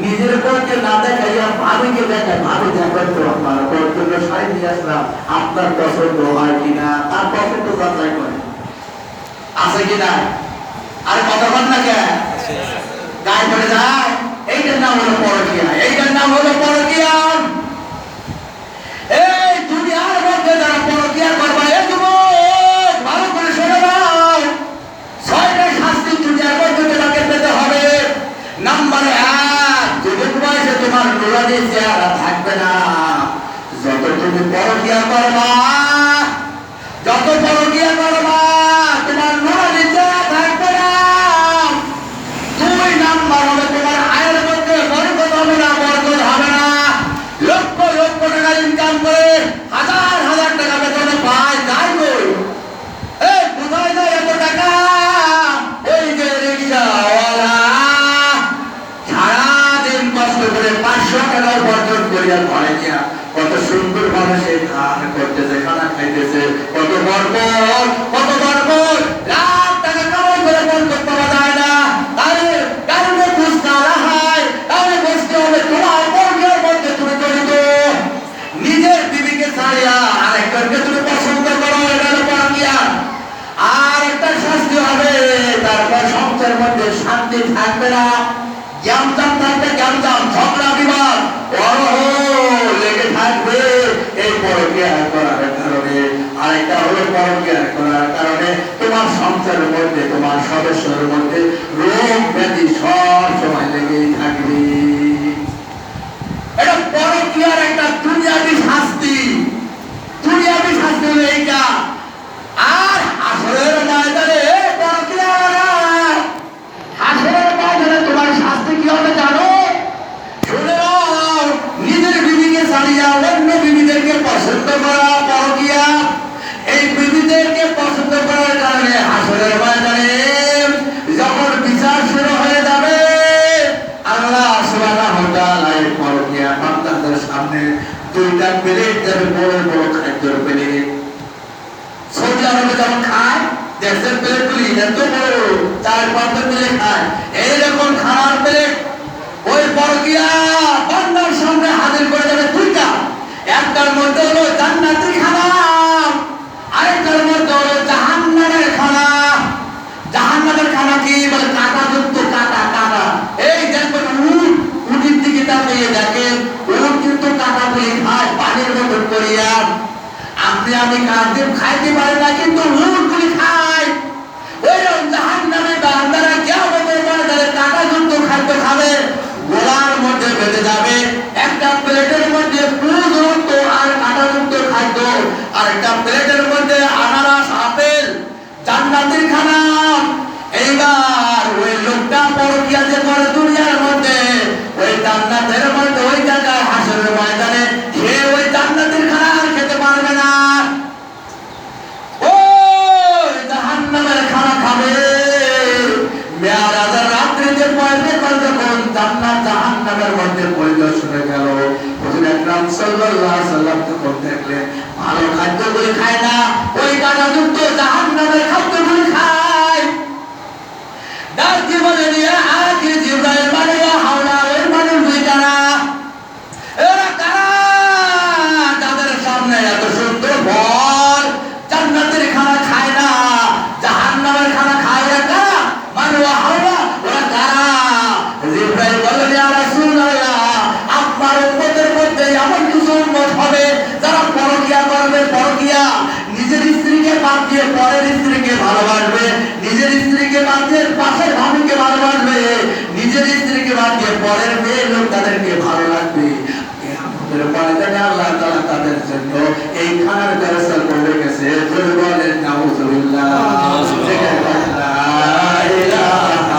নিজের পক্ষে না দেখাইয়া ভাবিকে দেখায়, ভাবি দেখার তো আপনার কর্তব্য সাই দিয়ে আসলাম, আপনার পছন্দ হয় কিনা তার পছন্দ যাচাই করে আছে কিনা। আর কথা বল না কেন গায়ে পড়ে যায়, এইটার নাম হলো পরকীয়া, এইটার নাম হলো পরকীয়া। এই দুনিয়ার মধ্যে যারা পরকীয়া করবা, এ যুবক ভালো করে শুনে নাও, ছয়টা শাস্তি দুনিয়ার মধ্যে তোমাকে পেতে হবে। নাম্বার 1, যুবক বয়সে তোমার নুরানি চেহারা থাকবে না। যত তুমি পরকীয়া করবা, যত পরকীয়া করবা, তোমার নুরানি চেহারা থাকবে না। 2 নাম্বার হবে তোমার আয়ের মধ্যে বরকত হবে না, বরকত হবে না। লক্ষ লক্ষ টাকা ইনকাম করে হাজার হাজার টাকা বেতনে পায়, যাই কই এই কোথায় যায় এত টাকা? এই যে রিক্সাওয়ালা সারাদিন কষ্ট করে 500 টাকা উপার্জন করিয়া ঘরে নিয়া কত সুন্দর ভাবে সে খান করতেছে, খানা খাইতেছে, কত বরকত, কত বরকত। লাখ টাকা কামাই করে বরকত পাওয়া যায় না। তাহলে কারণে বুঝতে হয়, তাহলে বুঝতে হবে তোমার পরকীয়ার মধ্যে তুমি জড়িত। নিজের বিবিকে ছাড়িয়া আরেকজনকে তুমি পছন্দ করো, এটা হলো পরকীয়া। আর একটা শাস্তি হবে, তারপর সংসারের মধ্যে শান্তি থাকবে না, জ্ঞানজাম থাকবে, জ্ঞানজাম, ঝগড়া বিবাদ লেগে থাকবে এই পরকীয়া করার কারণে। আরেকটা হলো পরকীয়া করার কারণে তোমার সংসারের মধ্যে, তোমার সদস্যের মধ্যে রোগ ব্যাধি সব সময় লেগেই থাকবে। এটা পরকীয়ার একটা দুনিয়াবি শাস্তি, দুনিয়াবি শাস্তি হলো এইটা। আর হাসরের ময়দানে পরকীয়া, হাসরের ময়দানে তোমার শাস্তি কি হবে জানো? শুনে নাও, নিজের বিবিকে ছাড়িয়া অন্য বিবিদেরকে পছন্দ করা পরকীয়া। এই বিবিদেরকে পছন্দ করার কারণে হাসরের ময়দানে যখন বিচার শুরু হয়ে যাবে, আল্লাহ সুবহানাহু ওয়া তাআলা এই পরকীয়া বান্দাদের সামনে 2টা প্লেট দেবে, বড় বড় খাদ্যের প্লেট। সৌদি আরবে যেমন খায়, দেশের প্লেটগুলি এত বড় 4-5 প্লেট খায়, এইরকম খাওয়ার প্লেট ওই পরকীয়া বান্দার সামনে হাজির করে দেবে 2টা। একটার মধ্যে হলো জান্নাতি খানা, আরেকটার মধ্যে হলো জাহান্নামের খানা। জাহান্নামের খানা কি বলে? কাঁটাযুক্ত, কাঁটা কাঁটা। এই দেখবেন উট, উটের দিকে তাকিয়ে দেখেন, উট কিন্তু কাঁটাগুলি খায় পানির মতো করিয়া। আপনি আমি কাঁদিম খাইতে পারি না, কিন্তু উটগুলি খায়। ওইরকম জাহান্নামে বান্দারা কিয়ামতের ময়দানে কাঁটাযুক্ত খাদ্য খাবে, গোলার মধ্যে বেঁধে যাবে। একটা প্লেটের মধ্যে পুরুষযুক্ত আর কাঁটাযুক্ত খাদ্য, আর একটা প্লেটের মধ্যে আনারস, আপেল, জান্নাতের খানা। এইবার ওই লোকটা পরকীয়া যে করে দুনিয়ার মধ্যে, ওই জান্নাতের মধ্যে ওই জায়গায় হাসরের ময়দানে সে ওই জান্নাতের খানা আর খেতে পারবে না, ওই জাহান্নামের খানা খাবে। মেরাজের রাত্রিতে পয়দা করে যখন জান্নাত জাহান্নামের মধ্যে পরিদর্শনে গেল, হুজুর আকরাম সাল্লাল্লাহু আলাইহি সাল্লাম তখন দেখলেন ভালো খাদ্যগুলি খায় না, ওই কাঁটাযুক্ত জাহান্নামের খাদ্যগুলি খায়। ডাক দিয়ে বলেন, ইয়া আখির জিবরাইল, মানে হাওলা, ওই মানুষগুলি কারা? এরা কারা যাদের সামনে এত সুন্দর ফল, জান্নাতের খানা খায় না, জাহান্নামের খানা খায়? এরা কারা? মানে হাওলা, ওরা কারা? জিবরাইল বলেন, ইয়া রাসূলুল্লাহ, আপনার উম্মতের মধ্যে এমন কিছু উম্মত হবে যারা পরকীয়া করবে। পরকীয়া, নিজের স্ত্রীকে বাদ দিয়ে পরের স্ত্রীকে ভালোবাসবে, নিজের স্ত্রীকে বাদ দিয়ে পাশের ভাবিকে ভালোবাসবে, নিজের স্ত্রীকে বাদ দিয়ে পরের মেয়ে লোক তাদেরকে ভালো লাগবে। আল্লাহ তাআলা তাদের জন্য এই খানার ব্যবস্থা করে গেছে। বলেন নাউজুবিল্লাহ।